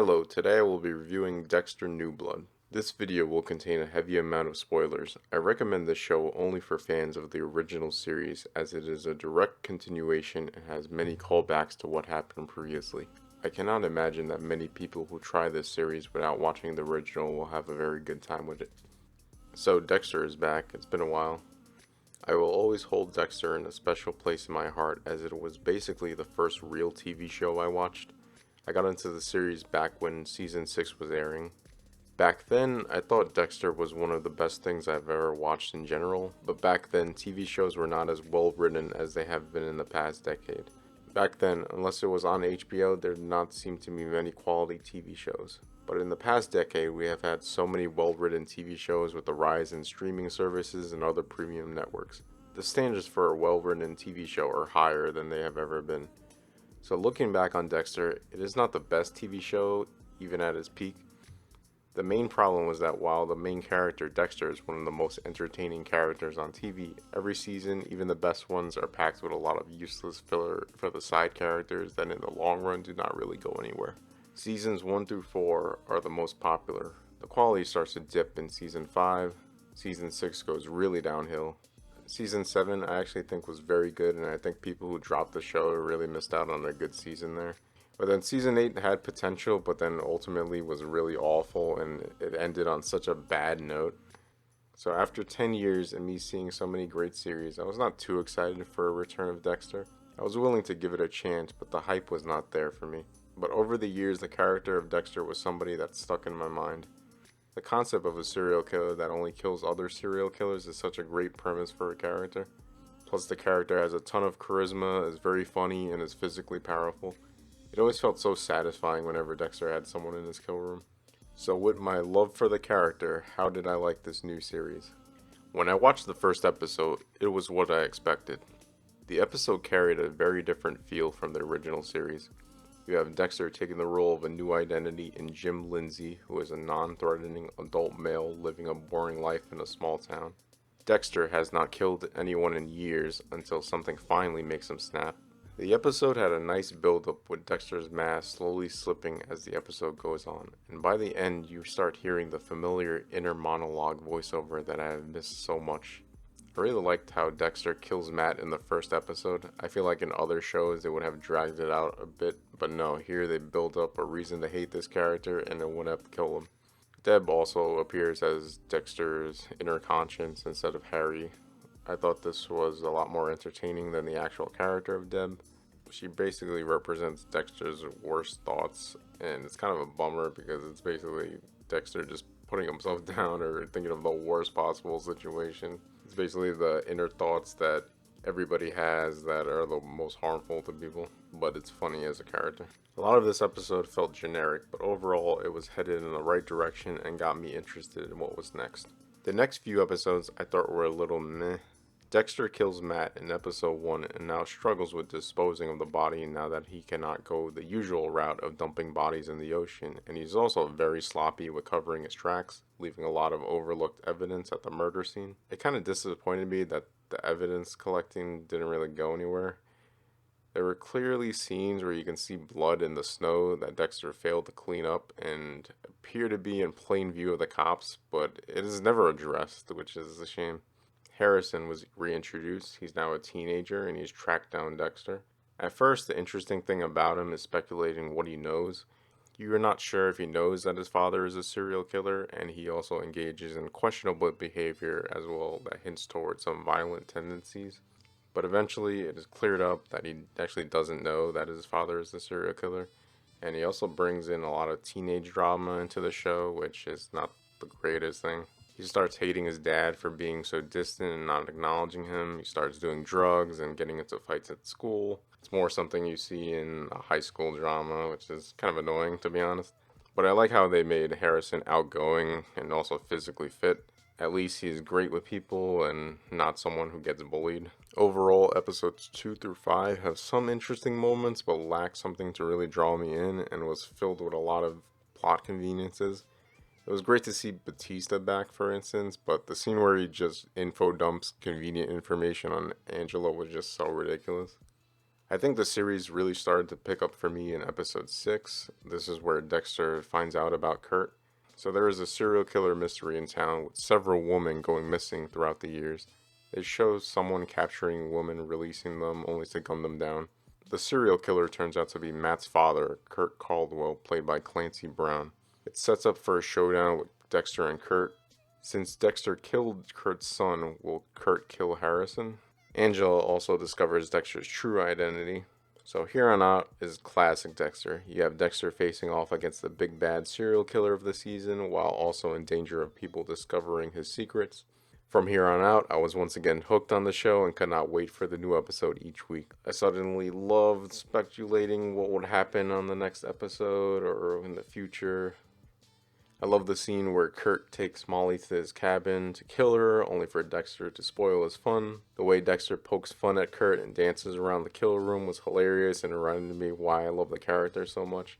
Hello, today I will be reviewing Dexter New Blood. This video will contain a heavy amount of spoilers. I recommend this show only for fans of the original series as it is a direct continuation and has many callbacks to what happened previously. I cannot imagine that many people who try this series without watching the original will have a very good time with it. So Dexter is back, it's been a while. I will always hold Dexter in a special place in my heart as it was basically the first real TV show I watched. I got into the series back when season 6 was airing. Back then, I thought Dexter was one of the best things I've ever watched in general, but back then, TV shows were not as well written as they have been in the past decade. Back then, unless it was on HBO, there did not seem to be many quality TV shows. But in the past decade, we have had so many well written TV shows with the rise in streaming services and other premium networks. The standards for a well written TV show are higher than they have ever been. So looking back on Dexter, it is not the best TV show, even at its peak. The main problem was that while the main character, Dexter, is one of the most entertaining characters on TV, every season, even the best ones, are packed with a lot of useless filler for the side characters that in the long run do not really go anywhere. Seasons 1 through 4 are the most popular. The quality starts to dip in season 5, season 6 goes really downhill. Season 7 I actually think was very good, and I think people who dropped the show really missed out on a good season there. But then season 8 had potential, but then ultimately was really awful, and it ended on such a bad note. So after 10 years and me seeing so many great series, I was not too excited for a return of Dexter. I was willing to give it a chance, but the hype was not there for me. But over the years, the character of Dexter was somebody that stuck in my mind. The concept of a serial killer that only kills other serial killers is such a great premise for a character. Plus the character has a ton of charisma, is very funny, and is physically powerful. It always felt so satisfying whenever Dexter had someone in his kill room. So with my love for the character, how did I like this new series? When I watched the first episode, it was what I expected. The episode carried a very different feel from the original series. You have Dexter taking the role of a new identity in Jim Lindsay, who is a non-threatening adult male living a boring life in a small town. Dexter has not killed anyone in years until something finally makes him snap. The episode had a nice build-up with Dexter's mask slowly slipping as the episode goes on, and by the end you start hearing the familiar inner monologue voiceover that I have missed so much. I really liked how Dexter kills Matt in the first episode. I feel like in other shows they would have dragged it out a bit, but no, here they build up a reason to hate this character and then wouldn't have to kill him. Deb also appears as Dexter's inner conscience instead of Harry. I thought this was a lot more entertaining than the actual character of Deb. She basically represents Dexter's worst thoughts, and it's kind of a bummer because it's basically Dexter just putting himself down or thinking of the worst possible situation. It's basically the inner thoughts that everybody has that are the most harmful to people, but it's funny as a character. A lot of this episode felt generic, but overall it was headed in the right direction and got me interested in what was next. The next few episodes I thought were a little meh. Dexter kills Matt in episode 1 and now struggles with disposing of the body now that he cannot go the usual route of dumping bodies in the ocean, and he's also very sloppy with covering his tracks, leaving a lot of overlooked evidence at the murder scene. It kind of disappointed me that the evidence collecting didn't really go anywhere. There were clearly scenes where you can see blood in the snow that Dexter failed to clean up and appear to be in plain view of the cops, but it is never addressed, which is a shame. Harrison was reintroduced. He's now a teenager and he's tracked down Dexter. At first, the interesting thing about him is speculating what he knows. You are not sure if he knows that his father is a serial killer, and he also engages in questionable behavior as well that hints towards some violent tendencies. But eventually, it is cleared up that he actually doesn't know that his father is a serial killer. And he also brings in a lot of teenage drama into the show, which is not the greatest thing. He starts hating his dad for being so distant and not acknowledging him. He starts doing drugs and getting into fights at school. It's more something you see in a high school drama, which is kind of annoying to be honest. But I like how they made Harrison outgoing and also physically fit. At least he's great with people and not someone who gets bullied. Overall, episodes 2 through 5 have some interesting moments but lack something to really draw me in and was filled with a lot of plot conveniences. It was great to see Batista back, for instance, but the scene where he just info dumps convenient information on Angela was just so ridiculous. I think the series really started to pick up for me in episode 6. This is where Dexter finds out about Kurt. So there is a serial killer mystery in town with several women going missing throughout the years. They show someone capturing women, releasing them only to gun them down. The serial killer turns out to be Matt's father, Kurt Caldwell, played by Clancy Brown. It sets up for a showdown with Dexter and Kurt. Since Dexter killed Kurt's son, will Kurt kill Harrison? Angela also discovers Dexter's true identity. So here on out is classic Dexter. You have Dexter facing off against the big bad serial killer of the season while also in danger of people discovering his secrets. From here on out, I was once again hooked on the show and could not wait for the new episode each week. I suddenly loved speculating what would happen on the next episode or in the future. I love the scene where Kurt takes Molly to his cabin to kill her, only for Dexter to spoil his fun. The way Dexter pokes fun at Kurt and dances around the kill room was hilarious and reminded me why I love the character so much.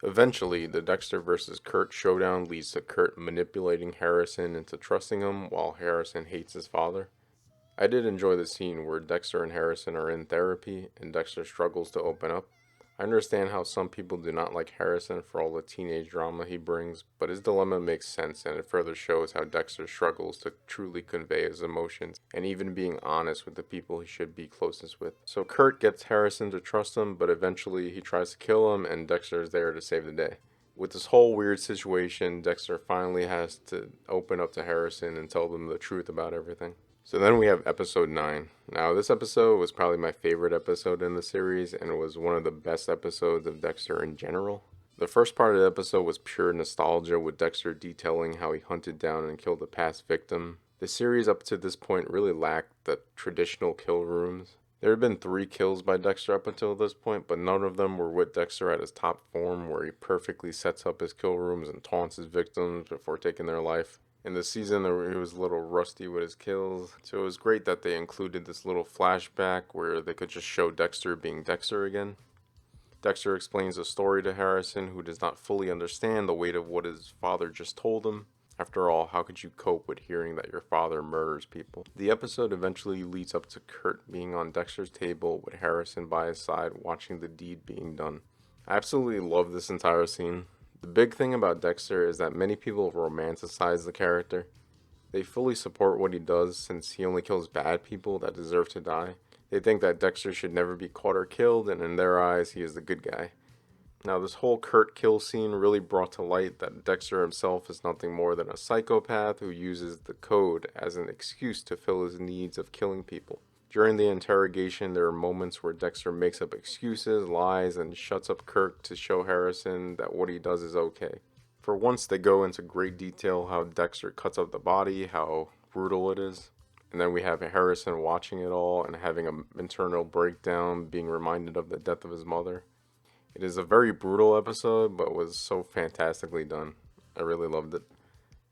Eventually, the Dexter vs. Kurt showdown leads to Kurt manipulating Harrison into trusting him while Harrison hates his father. I did enjoy the scene where Dexter and Harrison are in therapy and Dexter struggles to open up. I understand how some people do not like Harrison for all the teenage drama he brings, but his dilemma makes sense and it further shows how Dexter struggles to truly convey his emotions and even being honest with the people he should be closest with. So Kurt gets Harrison to trust him, but eventually he tries to kill him and Dexter is there to save the day. With this whole weird situation, Dexter finally has to open up to Harrison and tell them the truth about everything. So then we have episode 9. Now this episode was probably my favorite episode in the series and it was one of the best episodes of Dexter in general. The first part of the episode was pure nostalgia with Dexter detailing how he hunted down and killed a past victim. The series up to this point really lacked the traditional kill rooms. There had been 3 kills by Dexter up until this point, but none of them were with Dexter at his top form where he perfectly sets up his kill rooms and taunts his victims before taking their life. In the season, he was a little rusty with his kills, so it was great that they included this little flashback where they could just show Dexter being Dexter again. Dexter explains the story to Harrison, who does not fully understand the weight of what his father just told him. After all, how could you cope with hearing that your father murders people? The episode eventually leads up to Kurt being on Dexter's table with Harrison by his side watching the deed being done. I absolutely love this entire scene. The big thing about Dexter is that many people romanticize the character. They fully support what he does since he only kills bad people that deserve to die. They think that Dexter should never be caught or killed, and in their eyes, he is the good guy. Now, this whole Kurt kill scene really brought to light that Dexter himself is nothing more than a psychopath who uses the code as an excuse to fill his needs of killing people. During the interrogation, there are moments where Dexter makes up excuses, lies, and shuts up Kurt to show Harrison that what he does is okay. For once, they go into great detail how Dexter cuts up the body, how brutal it is. And then we have Harrison watching it all and having an internal breakdown, being reminded of the death of his mother. It is a very brutal episode, but was so fantastically done. I really loved it.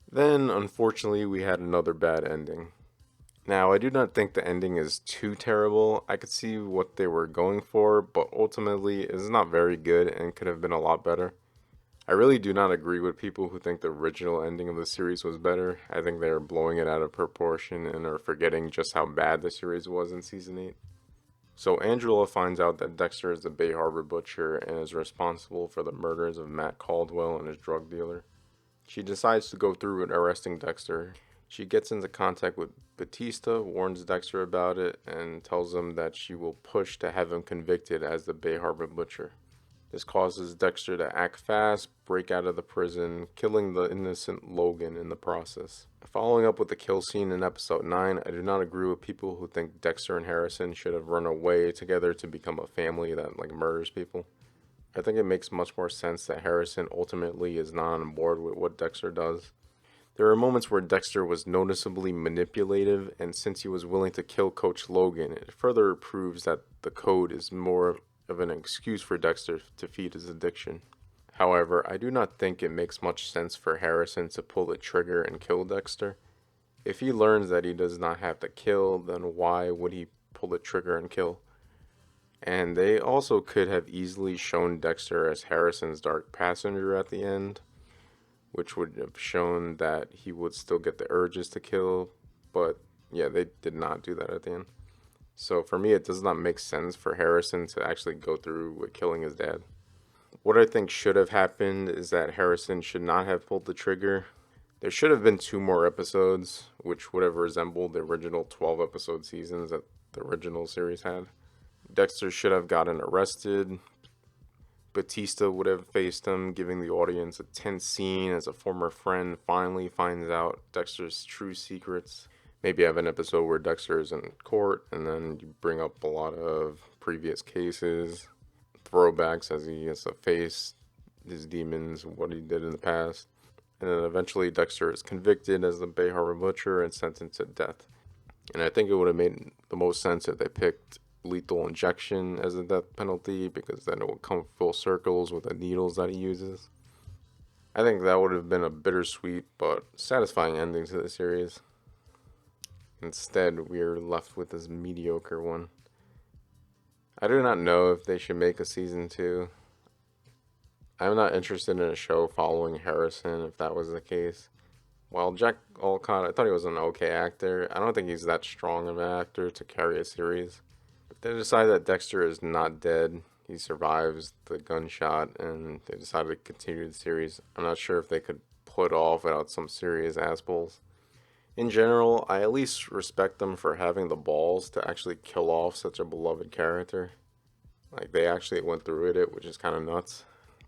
Then, unfortunately, we had another bad ending. Now, I do not think the ending is too terrible. I could see what they were going for, but ultimately it is not very good and could have been a lot better. I really do not agree with people who think the original ending of the series was better. I think they are blowing it out of proportion and are forgetting just how bad the series was in season 8. So Angela finds out that Dexter is the Bay Harbor butcher and is responsible for the murders of Matt Caldwell and his drug dealer. She decides to go through with arresting Dexter. She gets into contact with Batista, warns Dexter about it, and tells him that she will push to have him convicted as the Bay Harbor butcher. This causes Dexter to act fast, break out of the prison, killing the innocent Logan in the process. Following up with the kill scene in episode 9, I do not agree with people who think Dexter and Harrison should have run away together to become a family that murders people. I think it makes much more sense that Harrison ultimately is not on board with what Dexter does. There are moments where Dexter was noticeably manipulative, and since he was willing to kill Coach Logan, it further proves that the code is more of an excuse for Dexter to feed his addiction. However, I do not think it makes much sense for Harrison to pull the trigger and kill Dexter. If he learns that he does not have to kill, then why would he pull the trigger and kill? And they also could have easily shown Dexter as Harrison's dark passenger at the end, which would have shown that he would still get the urges to kill, but yeah, they did not do that at the end. So for me, it does not make sense for Harrison to actually go through with killing his dad. What I think should have happened is that Harrison should not have pulled the trigger. There should have been two more episodes, which would have resembled the original 12 episode seasons that the original series had. Dexter should have gotten arrested. Batista would have faced him, giving the audience a tense scene as a former friend finally finds out Dexter's true secrets. Maybe have an episode where Dexter is in court and then you bring up a lot of previous cases, throwbacks as he has to face his demons, what he did in the past. And then eventually Dexter is convicted as the Bay Harbor Butcher and sentenced to death. And I think it would have made the most sense if they picked lethal injection as a death penalty, because then it would come full circles with the needles that he uses. I think that would have been a bittersweet but satisfying ending to the series. Instead, we're left with this mediocre one. I do not know if they should make a season 2. I'm not interested in a show following Harrison if that was the case. While Jack Olcott, I thought he was an okay actor, I don't think he's that strong of an actor to carry a series. If they decide that Dexter is not dead, he survives the gunshot, and they decided to continue the series, I'm not sure if they could pull it off without some serious assholes. In general, I at least respect them for having the balls to actually kill off such a beloved character. Like, they actually went through with it, which is kind of nuts.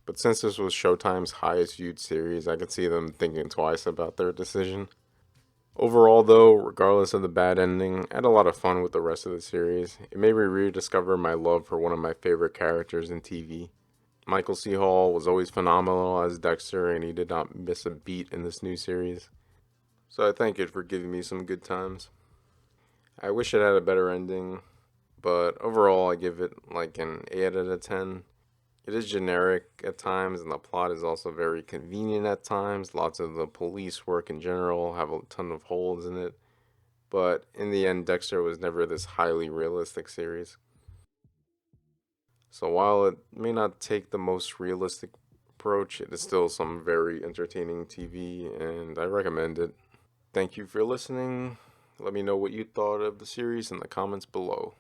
But since this was Showtime's highest viewed series, I could see them thinking twice about their decision. Overall, though, regardless of the bad ending, I had a lot of fun with the rest of the series. It made me rediscover my love for one of my favorite characters in TV. Michael C. Hall was always phenomenal as Dexter, and he did not miss a beat in this new series. So I thank it for giving me some good times. I wish it had a better ending, but overall I give it like an 8 out of 10. It is generic at times, and the plot is also very convenient at times. Lots of the police work in general have a ton of holes in it. But in the end, Dexter was never this highly realistic series. So while it may not take the most realistic approach, it is still some very entertaining TV, and I recommend it. Thank you for listening. Let me know what you thought of the series in the comments below.